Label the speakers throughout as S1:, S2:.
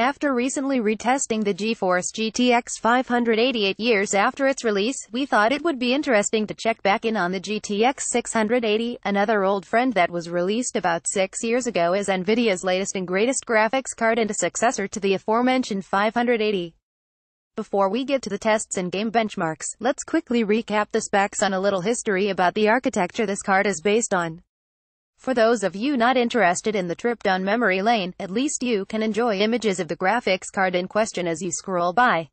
S1: After recently retesting the GeForce GTX 588 years after its release, we thought it would be interesting to check back in on the GTX 680, another old friend that was released about 6 years ago as Nvidia's latest and greatest graphics card and a successor to the aforementioned 580. Before we get to the tests and game benchmarks, let's quickly recap the specs on a little history about the architecture this card is based on. For those of you not interested in the trip down memory lane, at least you can enjoy images of the graphics card in question as you scroll by.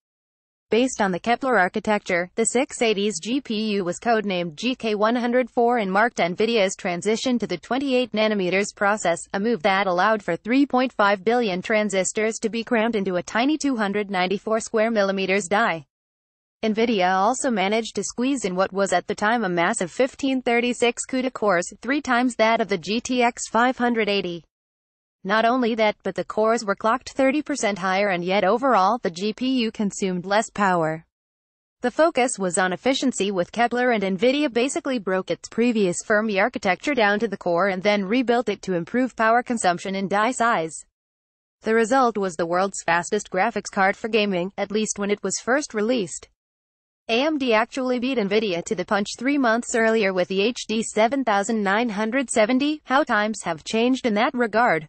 S1: Based on the Kepler architecture, the 680's GPU was codenamed GK104 and marked Nvidia's transition to the 28nm process, a move that allowed for 3.5 billion transistors to be crammed into a tiny 294 square millimeters die. Nvidia also managed to squeeze in what was at the time a massive 1536 CUDA cores, 3 times that of the GTX 580. Not only that, but the cores were clocked 30% higher, and yet overall, the GPU consumed less power. The focus was on efficiency with Kepler, and Nvidia basically broke its previous Fermi architecture down to the core and then rebuilt it to improve power consumption and die size. The result was the world's fastest graphics card for gaming, at least when it was first released. AMD actually beat Nvidia to the punch 3 months earlier with the HD 7970. How times have changed in that regard.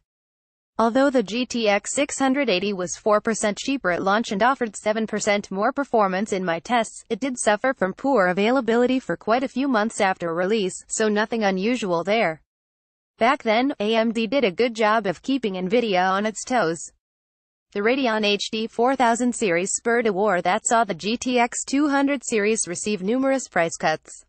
S1: Although the GTX 680 was 4% cheaper at launch and offered 7% more performance in my tests, it did suffer from poor availability for quite a few months after release, so nothing unusual there. Back then, AMD did a good job of keeping Nvidia on its toes. The Radeon HD 4000 series spurred a war that saw the GTX 200 series receive numerous price cuts.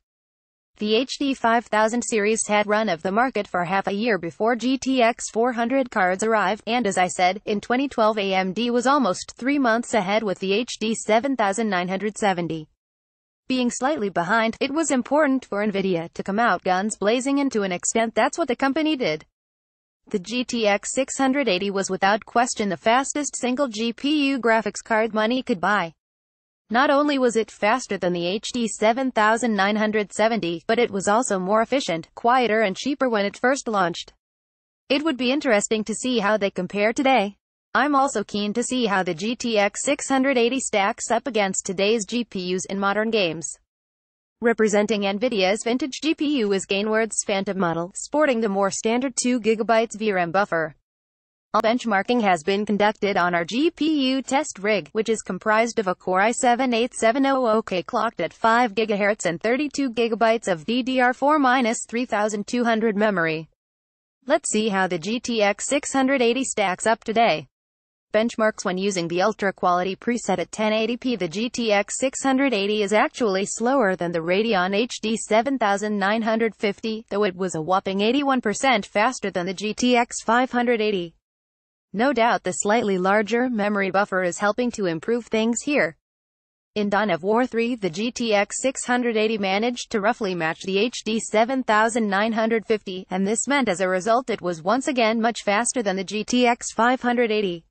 S1: The HD 5000 series had run of the market for half a year before GTX 400 cards arrived, and as I said, in 2012 AMD was almost 3 months ahead with the HD 7970. Being slightly behind, it was important for Nvidia to come out guns blazing, and to an extent that's what the company did. The GTX 680 was without question the fastest single GPU graphics card money could buy. Not only was it faster than the HD 7970, but it was also more efficient, quieter and cheaper when it first launched. It would be interesting to see how they compare today. I'm also keen to see how the GTX 680 stacks up against today's GPUs in modern games. Representing Nvidia's vintage GPU is Gainward's Phantom model, sporting the more standard 2GB VRAM buffer. All benchmarking has been conducted on our GPU test rig, which is comprised of a Core i7-8700K clocked at 5 GHz and 32 GB of DDR4-3200 memory. Let's see how the GTX 680 stacks up today. Benchmarks when using the Ultra Quality preset at 1080p. The GTX 680 is actually slower than the Radeon HD 7950, though it was a whopping 81% faster than the GTX 580. No doubt the slightly larger memory buffer is helping to improve things here. In Dawn of War 3, the GTX 680 managed to roughly match the HD 7950, and this meant as a result it was once again much faster than the GTX 580.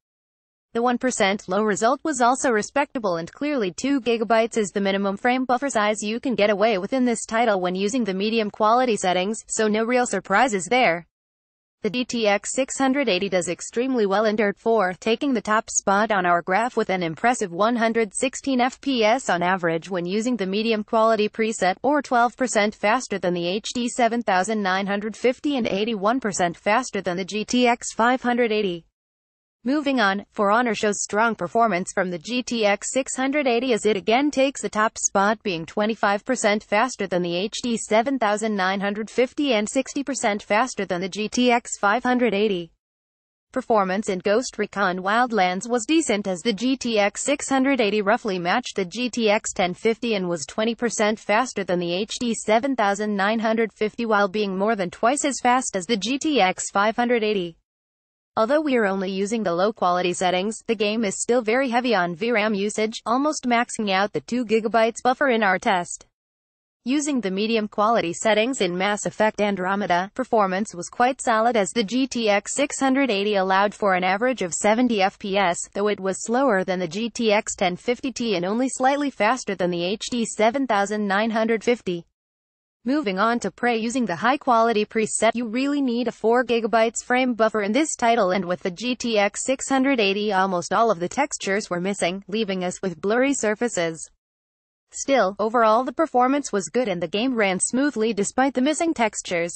S1: The 1% low result was also respectable, and clearly 2 GB is the minimum frame buffer size you can get away with in this title when using the medium quality settings, so no real surprises there. The GTX 680 does extremely well in Dirt 4, taking the top spot on our graph with an impressive 116 FPS on average when using the medium quality preset, or 12% faster than the HD 7950 and 81% faster than the GTX 580. Moving on, For Honor shows strong performance from the GTX 680 as it again takes the top spot, being 25% faster than the HD 7950 and 60% faster than the GTX 580. Performance in Ghost Recon Wildlands was decent as the GTX 680 roughly matched the GTX 1050 and was 20% faster than the HD 7950 while being more than twice as fast as the GTX 580. Although we are only using the low-quality settings, the game is still very heavy on VRAM usage, almost maxing out the 2 GB buffer in our test. Using the medium-quality settings in Mass Effect Andromeda, performance was quite solid as the GTX 680 allowed for an average of 70 FPS, though it was slower than the GTX 1050 Ti and only slightly faster than the HD 7950. Moving on to Prey. Using the high-quality preset, you really need a 4GB frame buffer in this title, and with the GTX 680 almost all of the textures were missing, leaving us with blurry surfaces. Still, overall the performance was good and the game ran smoothly despite the missing textures.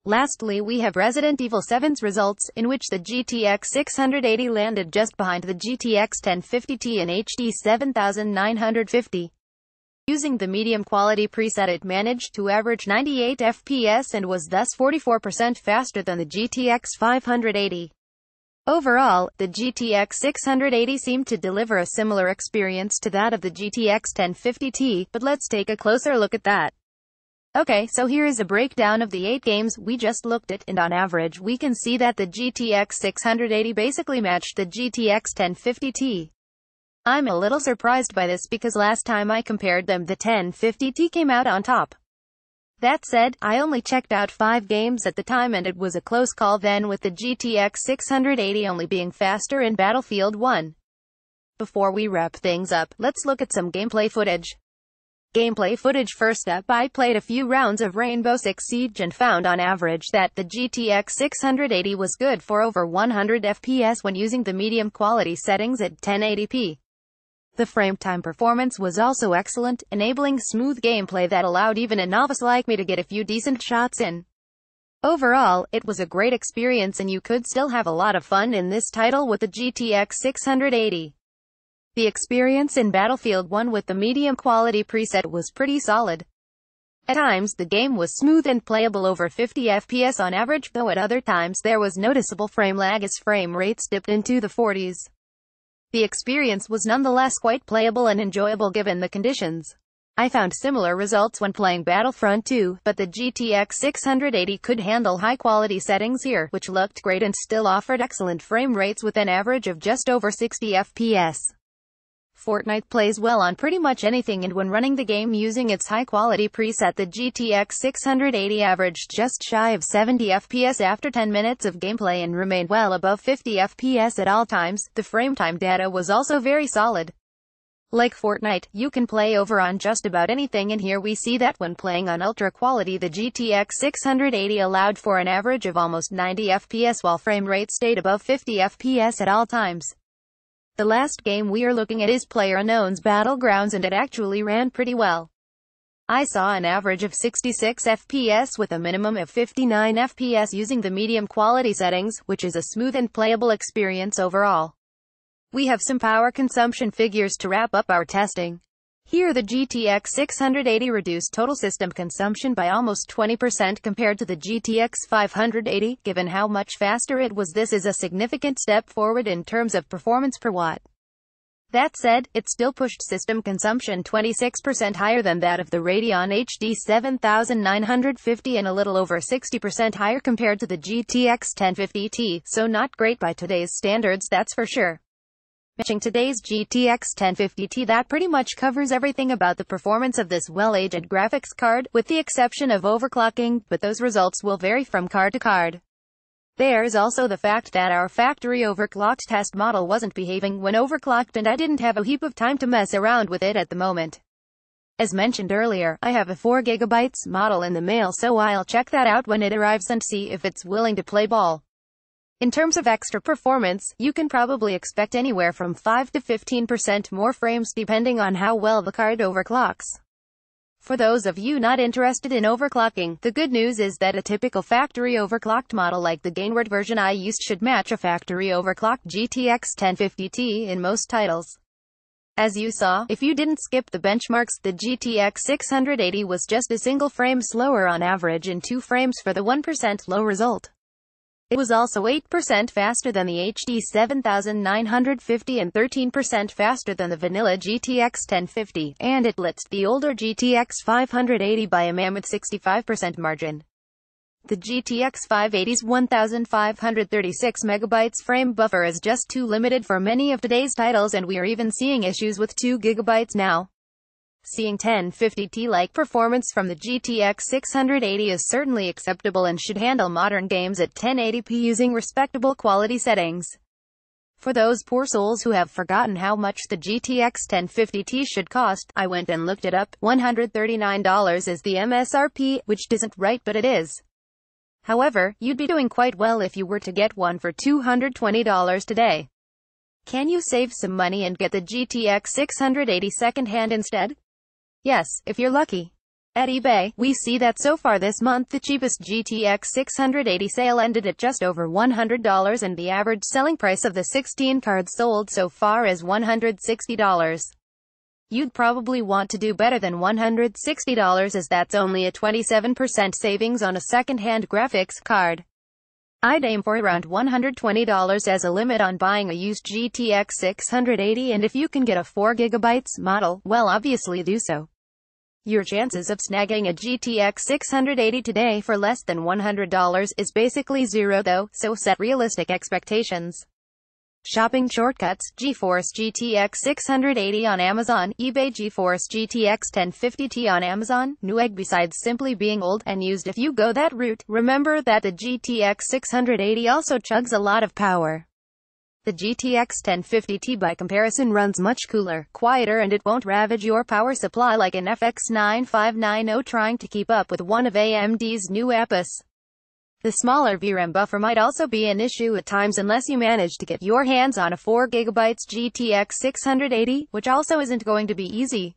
S1: Lastly, we have Resident Evil 7's results, in which the GTX 680 landed just behind the GTX 1050 in HD 7950. Using the medium quality preset, it managed to average 98 FPS and was thus 44% faster than the GTX 580. Overall, the GTX 680 seemed to deliver a similar experience to that of the GTX 1050 Ti, but let's take a closer look at that. Okay, so here is a breakdown of the 8 games we just looked at, and on average we can see that the GTX 680 basically matched the GTX 1050 Ti. I'm a little surprised by this because last time I compared them the 1050 Ti came out on top. That said, I only checked out 5 games at the time and it was a close call then, with the GTX 680 only being faster in Battlefield 1. Before we wrap things up, let's look at some gameplay footage. Gameplay footage. First up, I played a few rounds of Rainbow Six Siege and found on average that the GTX 680 was good for over 100 FPS when using the medium quality settings at 1080p. The frame time performance was also excellent, enabling smooth gameplay that allowed even a novice like me to get a few decent shots in. Overall, it was a great experience and you could still have a lot of fun in this title with the GTX 680. The experience in Battlefield 1 with the medium quality preset was pretty solid. At times the game was smooth and playable over 50 FPS on average, though at other times there was noticeable frame lag as frame rates dipped into the 40s. The experience was nonetheless quite playable and enjoyable given the conditions. I found similar results when playing Battlefront 2, but the GTX 680 could handle high-quality settings here, which looked great and still offered excellent frame rates with an average of just over 60 FPS. Fortnite plays well on pretty much anything, and when running the game using its high-quality preset, the GTX 680 averaged just shy of 70 FPS after 10 minutes of gameplay and remained well above 50 FPS at all times. The frame time data was also very solid. Like Fortnite, you can play over on just about anything, and here we see that when playing on ultra quality, the GTX 680 allowed for an average of almost 90 FPS while frame rate stayed above 50 FPS at all times. The last game we are looking at is PlayerUnknown's Battlegrounds, and it actually ran pretty well. I saw an average of 66 FPS with a minimum of 59 FPS using the medium quality settings, which is a smooth and playable experience overall. We have some power consumption figures to wrap up our testing. Here the GTX 680 reduced total system consumption by almost 20% compared to the GTX 580. Given how much faster it was, this is a significant step forward in terms of performance per watt. That said, it still pushed system consumption 26% higher than that of the Radeon HD 7950 and a little over 60% higher compared to the GTX 1050 Ti, so not great by today's standards, that's for sure. Matching today's GTX 1050 Ti, that pretty much covers everything about the performance of this well-aged graphics card, with the exception of overclocking, but those results will vary from card to card. There's also the fact that our factory overclocked test model wasn't behaving when overclocked, and I didn't have a heap of time to mess around with it at the moment. As mentioned earlier, I have a 4GB model in the mail, so I'll check that out when it arrives and see if it's willing to play ball. In terms of extra performance, you can probably expect anywhere from 5 to 15% more frames depending on how well the card overclocks. For those of you not interested in overclocking, the good news is that a typical factory overclocked model like the Gainward version I used should match a factory overclocked GTX 1050 Ti in most titles. As you saw, if you didn't skip the benchmarks, the GTX 680 was just a single frame slower on average and 2 frames for the 1% low result. It was also 8% faster than the HD 7950 and 13% faster than the vanilla GTX 1050, and it blitzed the older GTX 580 by a mammoth 65% margin. The GTX 580's 1536 MB frame buffer is just too limited for many of today's titles, and we are even seeing issues with 2 GB now. Seeing 1050 Ti-like performance from the GTX 680 is certainly acceptable and should handle modern games at 1080p using respectable quality settings. For those poor souls who have forgotten how much the GTX 1050 should cost, I went and looked it up. $139 is the MSRP, which isn't right, but it is. However, you'd be doing quite well if you were to get one for $220 today. Can you save some money and get the GTX 680 second-hand instead? Yes, if you're lucky. At eBay, we see that so far this month the cheapest GTX 680 sale ended at just over $100 and the average selling price of the 16 cards sold so far is $160. You'd probably want to do better than $160 as that's only a 27% savings on a second-hand graphics card. I'd aim for around $120 as a limit on buying a used GTX 680, and if you can get a 4GB model, well, obviously do so. Your chances of snagging a GTX 680 today for less than $100 is basically zero though, so set realistic expectations. Shopping shortcuts: GeForce GTX 680 on Amazon, eBay. GeForce GTX 1050 on Amazon. Newegg. Besides simply being old and used, if you go that route, remember that the GTX 680 also chugs a lot of power. The GTX 1050 by comparison runs much cooler, quieter, and it won't ravage your power supply like an FX 9590 trying to keep up with one of AMD's new EPUs. The smaller VRAM buffer might also be an issue at times unless you manage to get your hands on a 4GB GTX 680, which also isn't going to be easy.